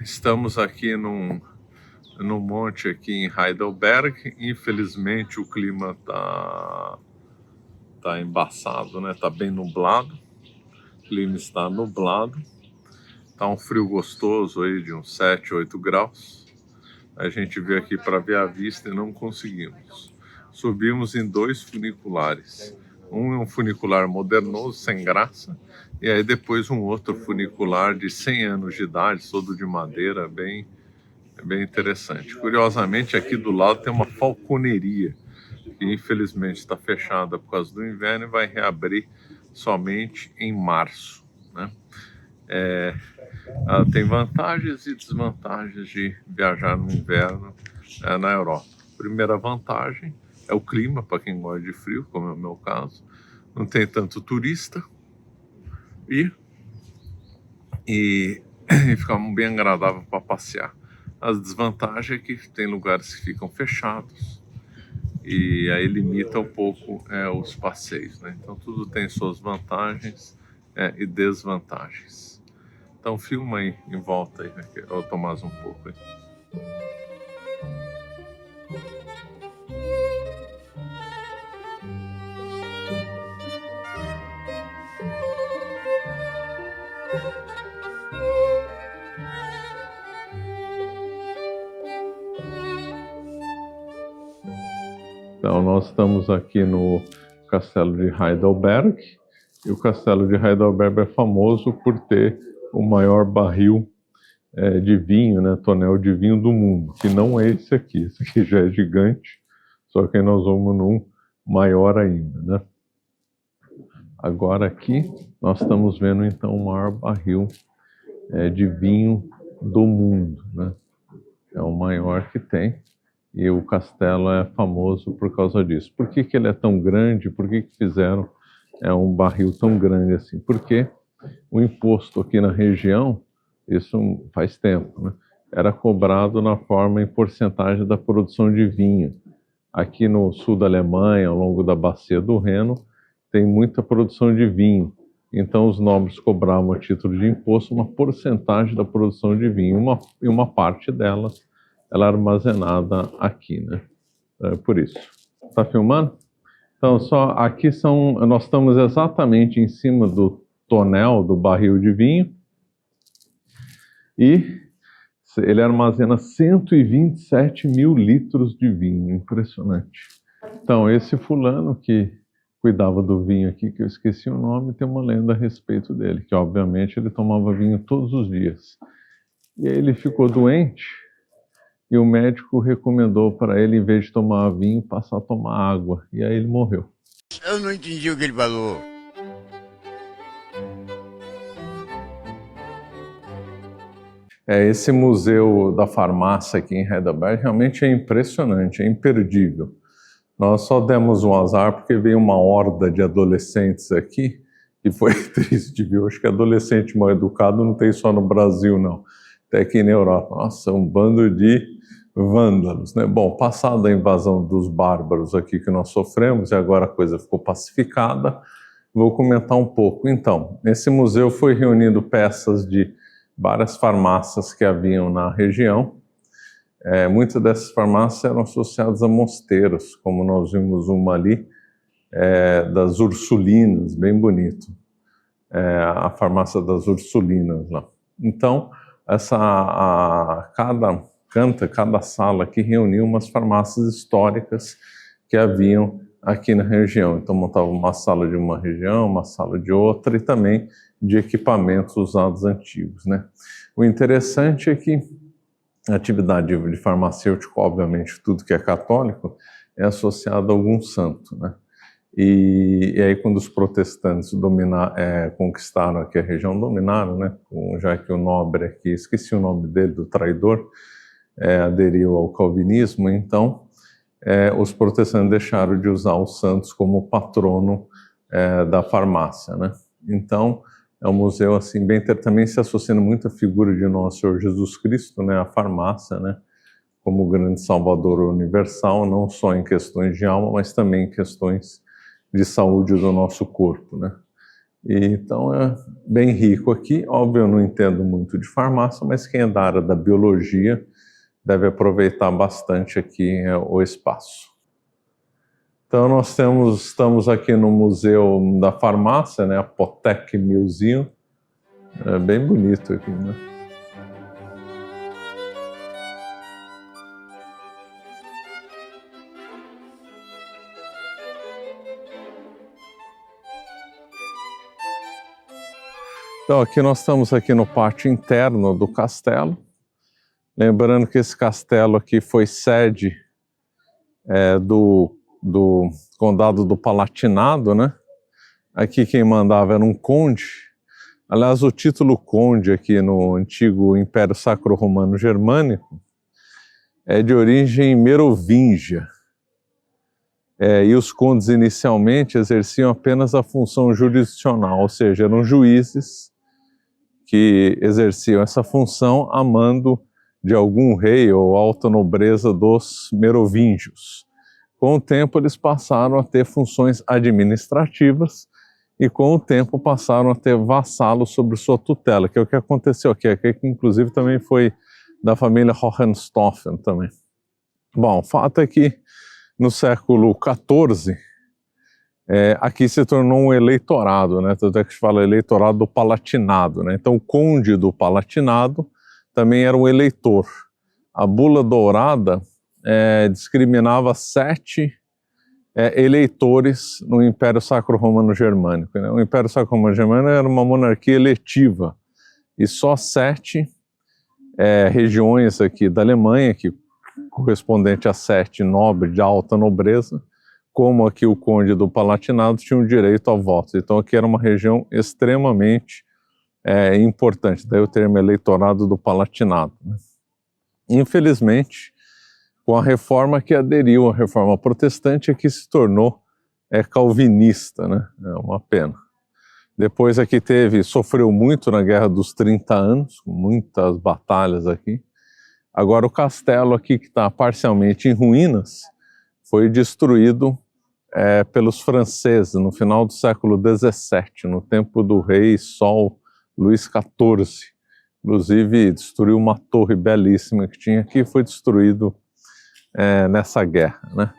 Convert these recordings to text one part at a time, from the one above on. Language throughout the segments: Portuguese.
Estamos aqui num monte aqui em Heidelberg. Infelizmente o clima tá embaçado, né? Tá bem nublado. O clima está nublado. Tá um frio gostoso aí de uns 7, 8 graus. A gente veio aqui para ver a vista e não conseguimos. Subimos em 2 funiculares. Um é um funicular modernoso, sem graça, e aí depois um outro funicular de 100 anos de idade, todo de madeira, bem interessante. Curiosamente, aqui do lado tem uma falconeria, que infelizmente está fechada por causa do inverno e vai reabrir somente em março, né? Tem vantagens e desvantagens de viajar no inverno na Europa. Primeira vantagem é o clima, para quem gosta de frio, como é o meu caso. Não tem tanto turista e fica bem agradável para passear. A desvantagem é que tem lugares que ficam fechados e aí limita um pouco os passeios, né? Então tudo tem suas vantagens e desvantagens. Então filma aí em volta aí, né? Eu vou tomar mais um pouco aí. Então nós estamos aqui no Castelo de Heidelberg, e o Castelo de Heidelberg é famoso por ter o maior barril de vinho, né, tonel de vinho do mundo, que não é esse aqui já é gigante, só que nós vamos num maior ainda, né? Agora aqui nós estamos vendo então o maior barril de vinho do mundo, né? É o maior que tem. E o castelo é famoso por causa disso. Por que ele é tão grande? Por que fizeram um barril tão grande assim? Porque o imposto aqui na região, isso faz tempo, né, era cobrado na forma em porcentagem da produção de vinho. Aqui no sul da Alemanha, ao longo da bacia do Reno, tem muita produção de vinho. Então os nobres cobravam a título de imposto uma porcentagem da produção de vinho, e uma parte dela ela é armazenada aqui, né? Por isso. Tá filmando? Então, só aqui nós estamos exatamente em cima do tonel do barril de vinho, e ele armazena 127 mil litros de vinho, impressionante. Então, esse fulano que cuidava do vinho aqui, que eu esqueci o nome, tem uma lenda a respeito dele, que obviamente ele tomava vinho todos os dias. E aí ele ficou doente, e o médico recomendou para ele, em vez de tomar vinho, passar a tomar água. E aí ele morreu. Eu não entendi o que ele falou. Esse museu da farmácia aqui em Heidelberg realmente é impressionante, é imperdível. Nós só demos um azar porque veio uma horda de adolescentes aqui, e foi triste, viu? Acho que adolescente mal educado não tem só no Brasil, não. Até aqui na Europa. Nossa, um bando de vândalos, né? Bom, passada a invasão dos bárbaros aqui que nós sofremos, e agora a coisa ficou pacificada, vou comentar um pouco. Então, nesse museu foi reunindo peças de várias farmácias que haviam na região. Muitas dessas farmácias eram associadas a mosteiros, como nós vimos uma ali, das Ursulinas, bem bonito. A farmácia das Ursulinas lá. Então, cada sala aqui reuniu umas farmácias históricas que haviam aqui na região. Então montava uma sala de uma região, uma sala de outra, e também de equipamentos usados antigos, né? O interessante é que a atividade de farmacêutico, obviamente tudo que é católico, é associado a algum santo, né? E aí quando os protestantes conquistaram aqui a região, dominaram, né? Já que o nobre aqui, esqueci o nome dele, do traidor, aderiu ao calvinismo, então os protestantes deixaram de usar os santos como patrono da farmácia, né? Então é um museu assim também se associando muito à figura de Nosso Senhor Jesus Cristo, né? A farmácia, né? Como o grande salvador universal, não só em questões de alma, mas também em questões de saúde do nosso corpo, né? E, então é bem rico aqui. Óbvio, eu não entendo muito de farmácia, mas quem é da área da biologia deve aproveitar bastante aqui o espaço. Então nós estamos aqui no Museu da Farmácia, né, Apotheke Museum. É bem bonito aqui, né? Então aqui nós estamos aqui no pátio interno do castelo. Lembrando que esse castelo aqui foi sede do Condado do Palatinado, né? Aqui quem mandava era um conde. Aliás, o título conde aqui no antigo Império Sacro-Romano Germânico é de origem merovingia. E os condes inicialmente exerciam apenas a função jurisdicional, ou seja, eram juízes que exerciam essa função a mando de algum rei ou alta nobreza dos merovingios. Com o tempo eles passaram a ter funções administrativas e com o tempo passaram a ter vassalos sobre sua tutela, que é o que aconteceu aqui, que inclusive também foi da família Hohenstaufen também. Bom, o fato é que no século XIV, aqui se tornou um eleitorado, né? Tanto é que se fala eleitorado do Palatinado, né? Então o conde do Palatinado também era um eleitor. A Bula Dourada discriminava 7 eleitores no Império Sacro-Romano Germânico, né? O Império Sacro-Romano Germânico era uma monarquia eletiva e só 7 regiões aqui da Alemanha, que correspondente a 7 nobres de alta nobreza, como aqui o conde do Palatinado, tinham direito ao voto. Então aqui era uma região extremamente importante, daí o termo eleitorado do Palatinado, né? Infelizmente, com a reforma que aderiu à reforma protestante, aqui se tornou calvinista, né? É uma pena. Depois aqui sofreu muito na Guerra dos 30 Anos, com muitas batalhas aqui. Agora o castelo aqui, que está parcialmente em ruínas, foi destruído pelos franceses no final do século XVII, no tempo do rei Sol Luís XIV. Inclusive destruiu uma torre belíssima que tinha aqui, foi destruído nessa guerra, né?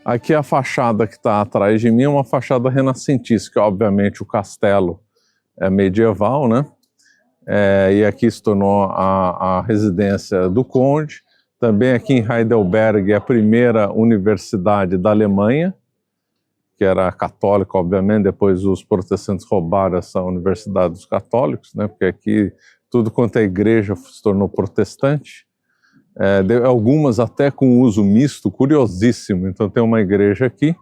Aqui a fachada que está atrás de mim é uma fachada renascentista, que obviamente o castelo é medieval, né? E aqui se tornou a residência do conde. Também aqui em Heidelberg é a primeira universidade da Alemanha, que era católica, obviamente, depois os protestantes roubaram essa universidade dos católicos, né? Porque aqui tudo quanto é igreja se tornou protestante. Algumas até com uso misto, curiosíssimo. Então tem uma igreja aqui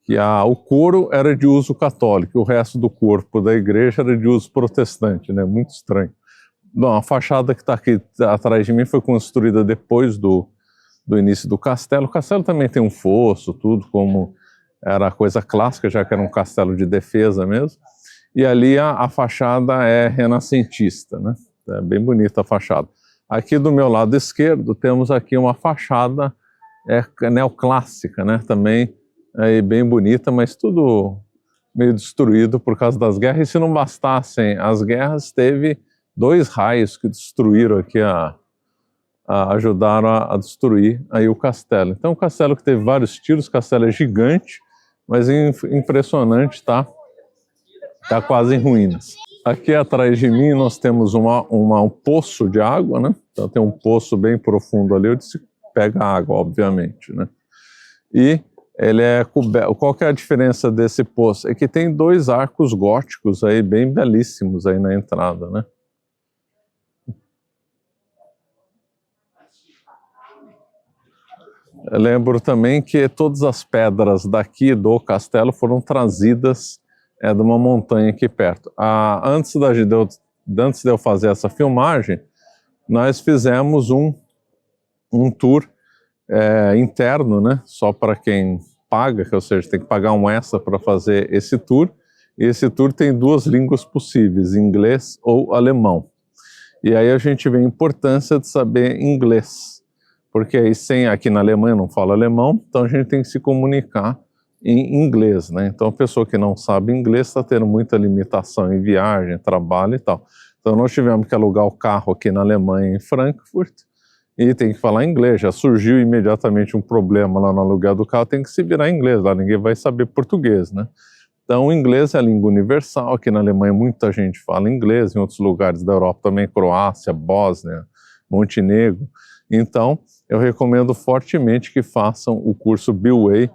que o coro era de uso católico, o resto do corpo da igreja era de uso protestante, né? Muito estranho. Bom, a fachada que está aqui atrás de mim foi construída depois do início do castelo. O castelo também tem um fosso, tudo como era coisa clássica, já que era um castelo de defesa mesmo. E ali a fachada é renascentista, né? É bem bonita a fachada. Aqui do meu lado esquerdo temos aqui uma fachada neoclássica, né? Também bem bonita, mas tudo meio destruído por causa das guerras. E se não bastassem as guerras, teve 2 raios que destruíram aqui, ajudaram a destruir aí o castelo. Então o castelo que teve vários tiros, o castelo é gigante, mas impressionante, tá quase em ruínas. Aqui atrás de mim nós temos um poço de água, né? Então tem um poço bem profundo ali, onde se pega água, obviamente, né? E ele é coberto. Qual que é a diferença desse poço? É que tem 2 arcos góticos aí, bem belíssimos aí na entrada, né? Eu lembro também que todas as pedras daqui do castelo foram trazidas de uma montanha aqui perto. Antes de eu fazer essa filmagem, nós fizemos um tour interno, né? Só para quem paga, ou seja, tem que pagar um extra para fazer esse tour. E esse tour tem 2 línguas possíveis, inglês ou alemão. E aí a gente vê a importância de saber inglês, porque aí aqui na Alemanha não fala alemão, então a gente tem que se comunicar em inglês, né? Então a pessoa que não sabe inglês está tendo muita limitação em viagem, trabalho e tal. Então nós tivemos que alugar o carro aqui na Alemanha, em Frankfurt, e tem que falar inglês. Já surgiu imediatamente um problema lá no aluguel do carro, tem que se virar em inglês, lá ninguém vai saber português, né? Então o inglês é a língua universal, aqui na Alemanha muita gente fala inglês, em outros lugares da Europa também, Croácia, Bósnia, Montenegro. Então eu recomendo fortemente que façam o curso B-Way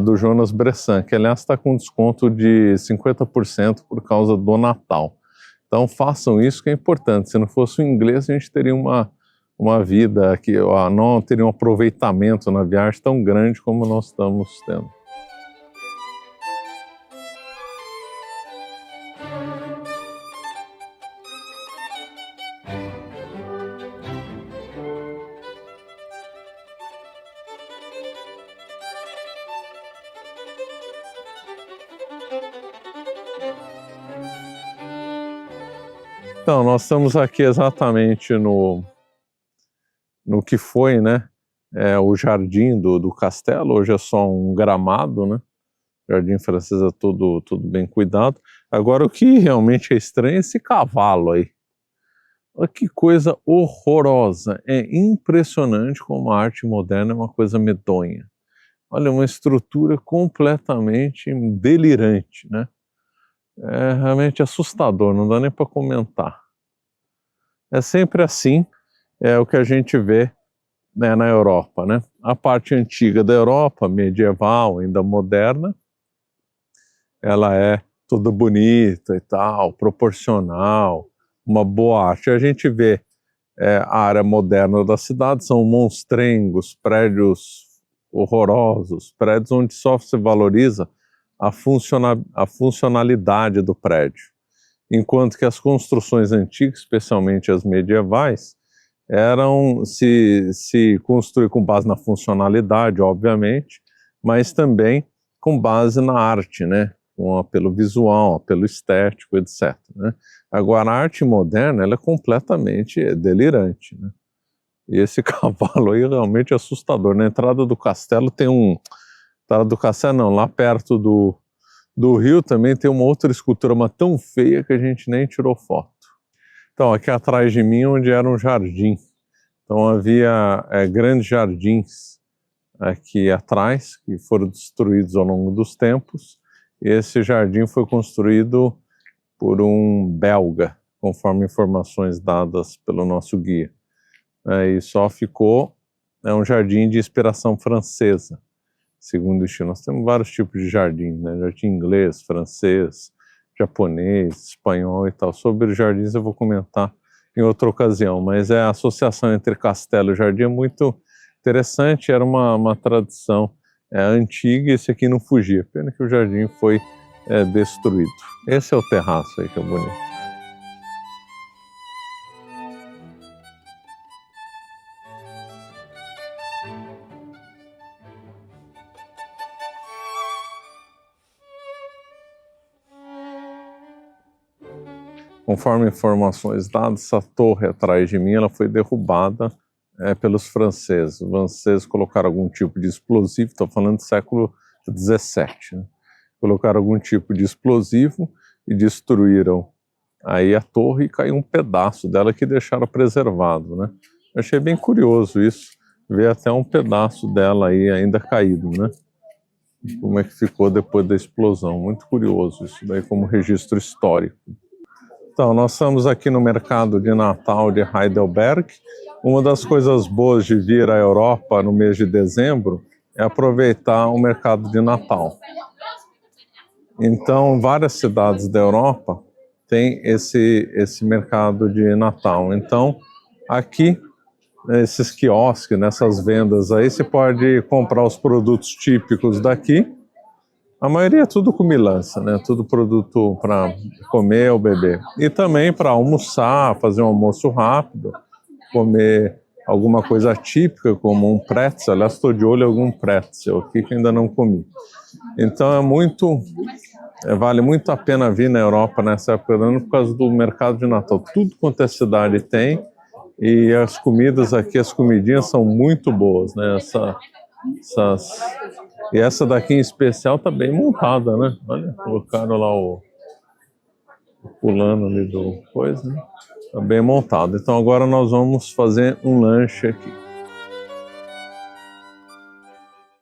do Jonas Bressan, que aliás está com desconto de 50% por causa do Natal. Então façam isso, que é importante. Se não fosse o inglês, a gente teria uma vida que não teria um aproveitamento na viagem tão grande como nós estamos tendo. Então, nós estamos aqui exatamente no que foi, né, o jardim do castelo. Hoje é só um gramado, né? Jardim francês é tudo bem cuidado. Agora, o que realmente é estranho é esse cavalo aí. Olha que coisa horrorosa. É impressionante como a arte moderna é uma coisa medonha. Olha, uma estrutura completamente delirante, né? É realmente assustador, não dá nem para comentar. É sempre assim, é o que a gente vê, né, na Europa, né? A parte antiga da Europa, medieval, ainda moderna, ela é toda bonita e tal, proporcional, uma boa arte. A gente vê a área moderna da cidade, são monstrengos, prédios horrorosos, prédios onde só se valoriza a funcionalidade do prédio, enquanto que as construções antigas, especialmente as medievais, se construir com base na funcionalidade, obviamente, mas também com base na arte, né? Com apelo visual, apelo estético, etc. Né? Agora, a arte moderna, ela é completamente delirante, né? E esse cavalo aí é realmente assustador. Na entrada do castelo tem entrada do castelo não, lá perto do rio também tem uma outra escultura, mas tão feia que a gente nem tirou foto. Então, aqui atrás de mim, onde era um jardim. Então, havia grandes jardins aqui atrás, que foram destruídos ao longo dos tempos. E esse jardim foi construído por um belga, conforme informações dadas pelo nosso guia. E só ficou um jardim de inspiração francesa, segundo o estilo. Nós temos vários tipos de jardins, né? Jardim inglês, francês, japonês, espanhol e tal. Sobre os jardins eu vou comentar em outra ocasião, mas a associação entre castelo e jardim é muito interessante. Era uma tradição antiga, e esse aqui não fugia. Pena que o jardim foi destruído. Esse é o terraço aí, que é bonito. Conforme informações dadas, essa torre atrás de mim ela foi derrubada pelos franceses. Os franceses colocaram algum tipo de explosivo, estou falando do século XVII, né? Colocaram algum tipo de explosivo e destruíram aí a torre, e caiu um pedaço dela que deixaram preservado, né? Eu achei bem curioso isso, ver até um pedaço dela aí ainda caído, né? Como é que ficou depois da explosão. Muito curioso isso daí como registro histórico. Então, nós estamos aqui no mercado de Natal de Heidelberg. Uma das coisas boas de vir à Europa no mês de dezembro é aproveitar o mercado de Natal. Então, várias cidades da Europa têm esse mercado de Natal. Então, aqui, esses quiosques, nessas vendas aí, você pode comprar os produtos típicos daqui. A maioria é tudo comilança, né? Tudo produto para comer ou beber. E também para almoçar, fazer um almoço rápido, comer alguma coisa típica, como um pretzel. Aliás, estou de olho em algum pretzel aqui que ainda não comi. Então vale muito a pena vir na Europa nessa época do ano por causa do mercado de Natal. Tudo quanto a cidade tem, e as comidas aqui, as comidinhas são muito boas, né? E essa daqui em especial tá bem montada, né? Olha, colocaram lá o pulando ali do coisa, né? Tá bem montado. Então agora nós vamos fazer um lanche aqui.